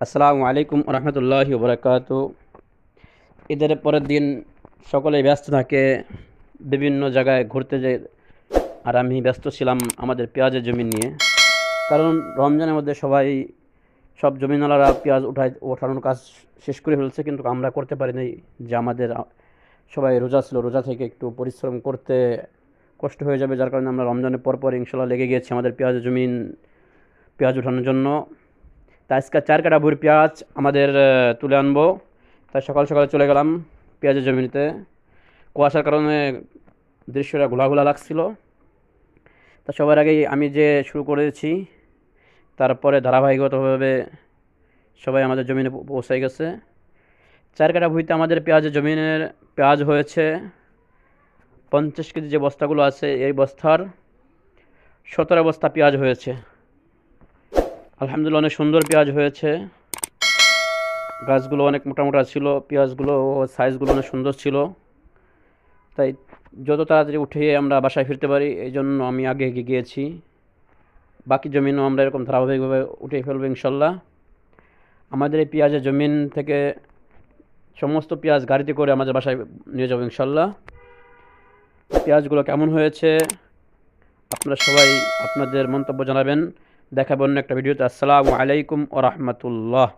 আসসালামু আলাইকুম রহমতুল্লাহি ওবরাকাতু। ঈদের পরের দিন সকলেই ব্যস্ত থাকে, বিভিন্ন জায়গায় ঘুরতে যায়। আর আমি ব্যস্ত ছিলাম আমাদের পেঁয়াজের জমি নিয়ে। কারণ রমজানের মধ্যে সবাই, সব জমিওয়ালারা পেঁয়াজ ওঠানোর কাজ শেষ করে ফেলছে, কিন্তু আমরা করতে পারিনি। যে আমাদের সবাই রোজা ছিল, রোজা থেকে একটু পরিশ্রম করতে কষ্ট হয়ে যাবে, যার কারণে আমরা রমজানের পর ইনশাল্লাহ লেগে গিয়েছি আমাদের পেঁয়াজের জমিন পেঁয়াজ ওঠানোর জন্য। তা আজকে 4 কাঠা ভুঁড়ি পেঁয়াজ আমাদের তুলে আনবো। তাই সকাল সকালে চলে গেলাম পেঁয়াজের জমিতে। কুয়াশার কারণে দৃশ্যটা ঘোলা ঘোলা লাগছিল। তা সবার আগেই আমি যে শুরু করেছি, তারপরে ধারাবাহিকতাভাবে সবাই আমাদের জমিনে পৌঁছে গেছে। 4 কাঠা ভুঁইতে আমাদের পেঁয়াজের জমিনের পেঁয়াজ হয়েছে 50 কেজি। যে বস্তাগুলো আছে এই বস্তার 17 বস্তা পেঁয়াজ হয়েছে। আলহামদুলিল্লাহ, অনেক সুন্দর পেঁয়াজ হয়েছে। গাছগুলো অনেক মোটা মোটা ছিল, পেঁয়াজগুলো সাইজগুলো অনেক সুন্দর ছিল। তাই যত তাড়াতাড়ি উঠিয়ে আমরা বাসায় ফিরতে পারি, এই জন্য আমি আগে এগিয়ে গিয়েছি। বাকি জমিনও আমরা এরকম ধারাবাহিকভাবে উঠিয়ে ফেলবো ইনশাল্লাহ। আমাদের এই পেঁয়াজের জমিন থেকে সমস্ত পেঁয়াজ গাড়িতে করে আমাদের বাসায় নিয়ে যাবো ইনশাল্লাহ। পেঁয়াজগুলো কেমন হয়েছে আপনারা সবাই আপনাদের মন্তব্য জানাবেন। দেখাবো অন্য একটা ভিডিওতে। আসসালামু আলাইকুম ওয়া রাহমাতুল্লাহ।